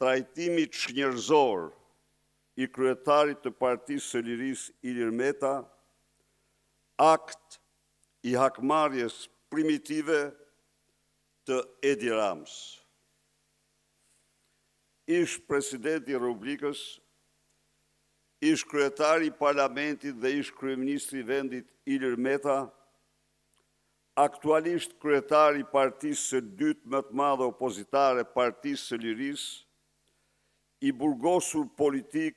trajtimi çnjerëzor i kryetarit të Partisë së Lirisë Ilir Meta, akt i hakmarrjes primitive të Edi Ramës. Ish presidenti i Republikës, ish kryetari i Parlamentit dhe ish kryeministri i vendit Ilir Meta, aktualisht kryetari i Partisë së dytë më të madhe opozitare, Partisë së Lirisë, i burgosur politik,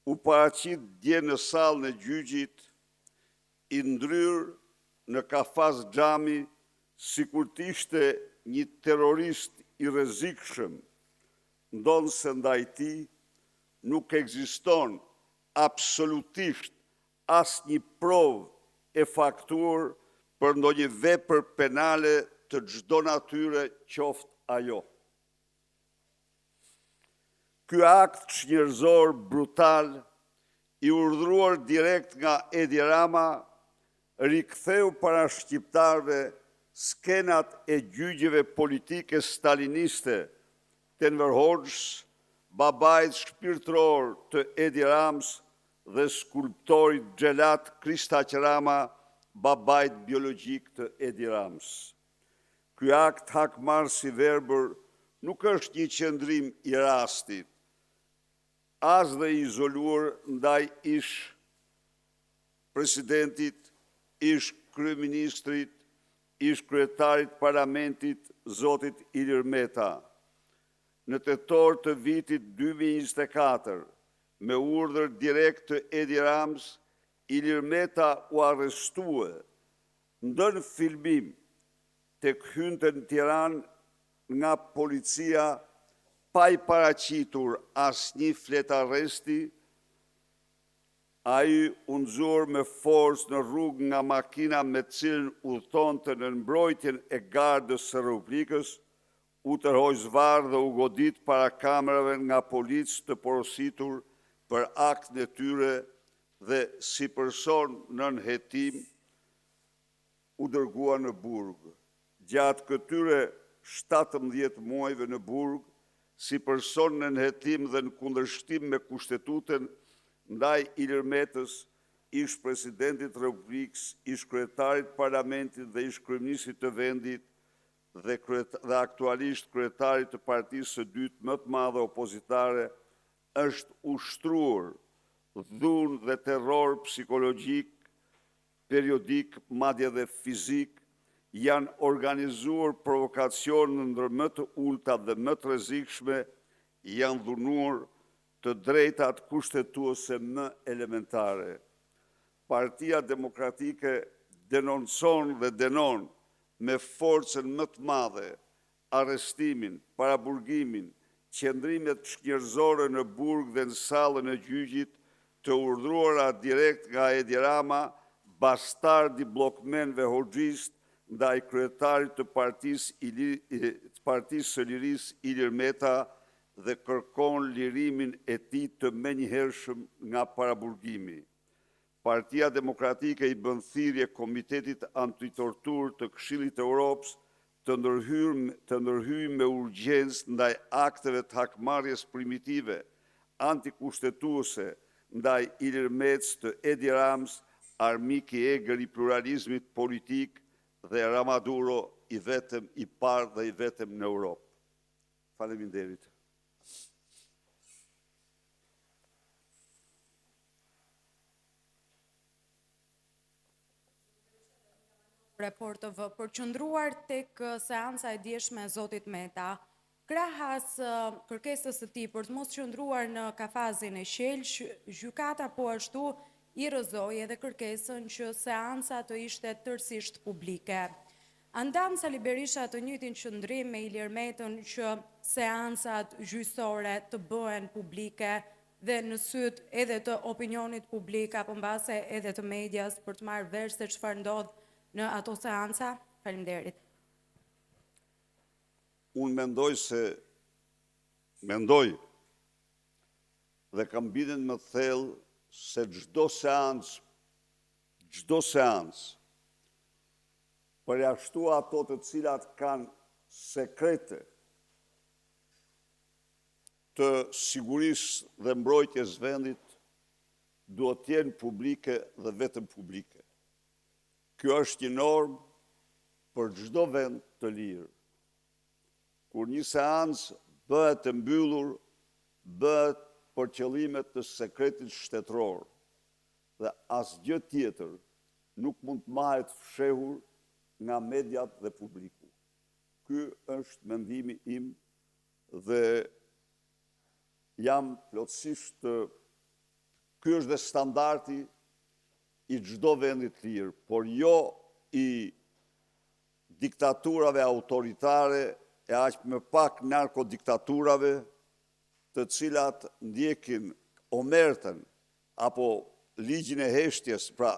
u paraqit dje në sallën e gjyqit, i ndryrë në kafaz xhami, sikur të ishte një terrorist i rrezikshëm, ndonse ndaj tij nuk ekziston absolutisht asnjë provë e faktuar për ndonjë vepër penale të çdo natyre qoftë ajo. Ky akt çnjerëzor brutal, i urdhëruar direkt nga Edi Rama, riktheu para shqiptarëve skenat e gjyqjeve politike staliniste të Enver Hoxhës, babait shpirtëror të Edi Ramës dhe skulptorit xhelat Kristaq Rama, babait biologjik të Edi Ramës. Ky akt hakmarrës i verbër nuk është një qëndrim i rastit, as dhe i izoluar ndaj ish presidentit, ish kryeministrit, ish kryetarit parlamentit, zotit Ilir Meta. Në tetor të vitit 2024, me urdhër direkt të Edi Ramës, Ilir Meta u arrestua, ndër filmim tek hynte në Tiranë nga policia, pa i paraqitur asnjë flet arresti, ai u nxorr me forcë në rrugë nga makina me cilën udhëtonte në mbrojtjen e gardës së Republikës, u tërhoj zvarr dhe u godit para kamerave nga policë të porositur për aktin e tyre dhe si person nën hetim u dërgua në burg. Gjatë këtyre 17 muajve në burg, si person në nëhetim dhe në kundërshtim me kushtetutin ndaj Ilir Metës, ish presidentit Republikës, ish kryetarit parlamentit dhe ish kryeministrit të vendit dhe aktualisht kryetarit të Partisë së dytë më të madhe opozitare, është ushtruar dhunë dhe terror psikologjik, periodik, madje dhe fizik, janë organizuar provokacion në ndër më të ulta dhe më të rrezikshme, janë dhunuar të drejtat kushtetuese më elementare. Partia Demokratike denoncon dhe denon me forcën më të madhe arrestimin, paraburgimin, qëndrimet çnjerëzore në burg dhe në sallën e gjyqit të urdhëruara direkt nga Edi Rama, bastardi bllokmenëve hoxhist, ndaj kryetarit të Partisë së Lirisë Ilir Meta dhe kërkon lirimin e tij të menjëhershëm nga paraburgimi. Partia Demokratike i bën thirrje Komitetit Antitortur të Këshillit të Europës të ndërhyjë me urgjencë ndaj akteve të hakmarrjes primitive antikushtetuese ndaj Ilir Metës të Edi Ramës, armik i egër i pluralizmit politik dhe Ramaduro i vetëm i parë dhe i vetëm në Europë. Faleminderit. Report të përqendruar tek seanca e dieshme e zotit Meta, krahas kërkesës së tij për të mos qëndruar në kafazin e qelsh, gjykata po ashtu i rrëzoi edhe kërkesën që seanca të ishte tërësisht publike. Andan Sali Berisha të njëjtin qëndrim me Ilir Metën që seancat gjyqësore të bëhen publike dhe në syt edhe të opinionit publik apo mbase edhe të medias për të marrë vesh se çfarë ndodh në ato seanca. Faleminderit. Unë mendoj dhe kam bindjen më thellë se çdo seancë përjashtu ato të cilat kanë sekrete të sigurisë dhe mbrojtjes vendit duhet të jenë publike dhe vetëm publike. Kjo është një normë për çdo vend të lirë. Kur një seancë bëhet e mbyllur, bëhet për qëllimet të sekretit shtetëror dhe asgjë tjetër nuk mund të mahet fshehur nga mediat dhe publiku. Ky është mendimi im dhe jam plotësisht ky është dhe standardi i çdo vendi të lirë, por jo i diktaturave autoritare e aq më pak narkodiktaturave, të cilat ndjekin omertën apo ligjin e heshtjes, pra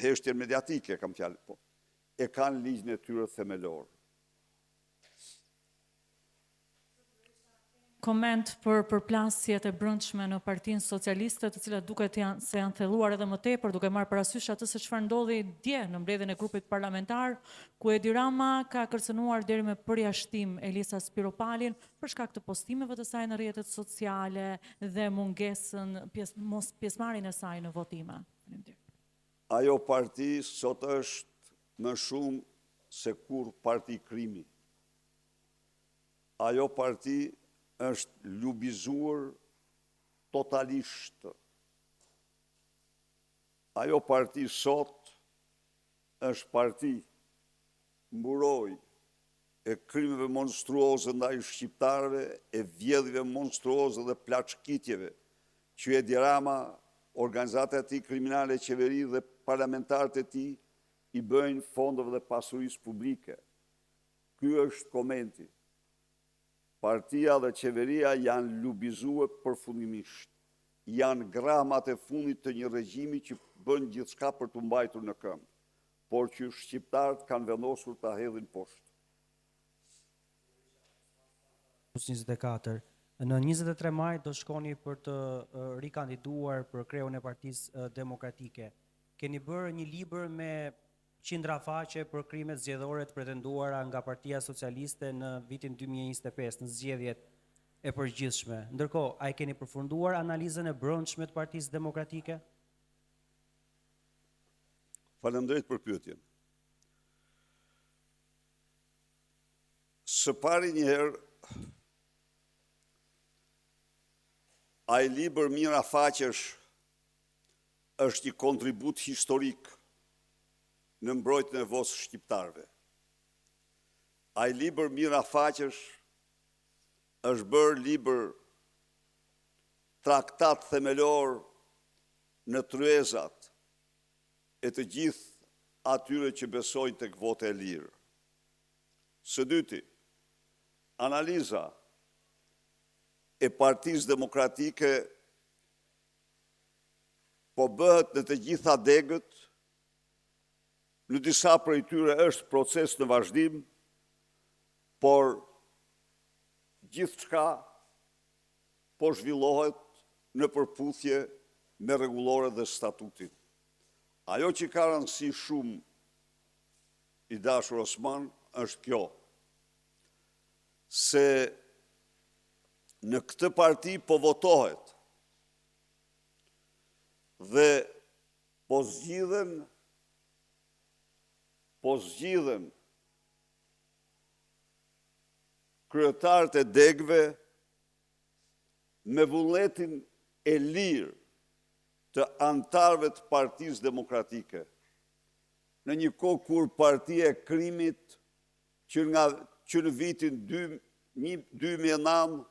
heshtjen mediatike kam fjalën, po, e kanë ligjin e tyre themelor. Koment për përplasjet e brendshme në Partinë Socialiste, të cilat duket se janë thelluar edhe më tepër, duke marrë parasysh atë se çfarë ndodhi dje në mbledhjen e grupit parlamentar, ku Edi Rama ka kërcënuar deri me përjashtim Elisa Spiropalin për shkak të postimeve të saj në rrjetet sociale dhe mungesën mos pjesëmarrjen e saj në votime. Ajo parti sot është më shumë se kur parti krimi. Ajo parti është lubizuar totalisht. Ajo parti sot është parti mburoj e krimeve monstruoze ndaj shqiptarëve, e vjedhjeve monstruoze dhe plaçkitjeve që Edi Rama, organizatat e tij kriminale, qeveri dhe parlamentarët e tij i bëjnë fondeve dhe pasurisë publike. Ky është komenti. Partia dhe qeveria janë lubizuar përfundimisht. Janë gramat e fundit të një regjimi që bën gjithçka për të mbajtur në këmbë, por që shqiptarët kanë vendosur ta hedhin poshtë. 24. Në 23 maj do shkoni për të rikandiduar për kreun e Partisë Demokratike. Keni bërë një libër me qindra faqe për krimet zgjedhore të pretenduara nga Partia Socialiste në vitin 2025, në zgjedhjet e përgjithshme. Ndërkohë, a i keni përfunduar analizën e brendshme të Partisë Demokratike? Faleminderit për pyetjen. Së pari njëherë, ai libër Mira faqesh është një kontribut historik në mbrojtjen e vosë shqiptarëve. Ai libër Mira faqesh është bërë libër traktat themelor në tryezat e të gjithë atyre që besojnë tek vota e lirë. Së dyti, analiza e Partisë Demokratike po bëhet në të gjitha degët. Në disa prej tyre është proces në vazhdim, por gjithçka po zhvillohet në përputhje me rregulloret dhe statutin. Ajo që ka rëndësi shumë i dashur Osman është kjo, se në këtë parti po votohet dhe po zgjidhen kryetarët e degëve me vullnetin e lirë të antarëve të Partisë Demokratike. Në një kohë kur Partia e Krimit që në vitin 2009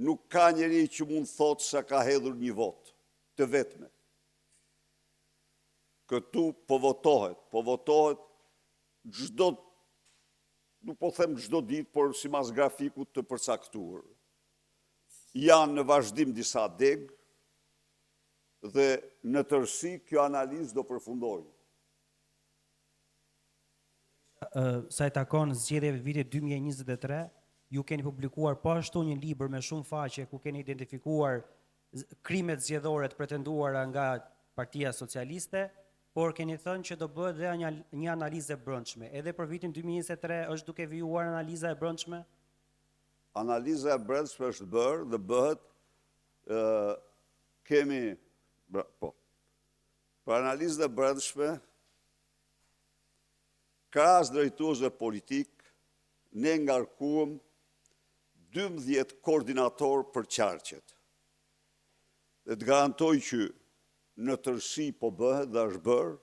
nuk ka njeri që mund thotë se ka hedhur një votë të vetme. Këtu po votohet çdo, nuk po them çdo ditë, por sipas grafikut të përcaktuar. Janë në vazhdim disa degë dhe në tërësi kjo analizë do përfundojë. Sa i takon zgjedhjeve vitit 2023, ju keni publikuar po ashtu një libër me shumë faqe ku keni identifikuar krimet zgjedhore të pretenduara nga Partia Socialiste, por keni thënë që do bëhet dhe një analizë e brendshme. Edhe për vitin 2023 është duke vijuar analiza e brendshme? analiza e brendshme është bërë dhe bëhet, për analizën e brendshme, krahas drejtuesve politik, ne ngarkuam 12 koordinator për qarqet. Dhe të garantoj që në tërësi po bëhet dhe është bërë,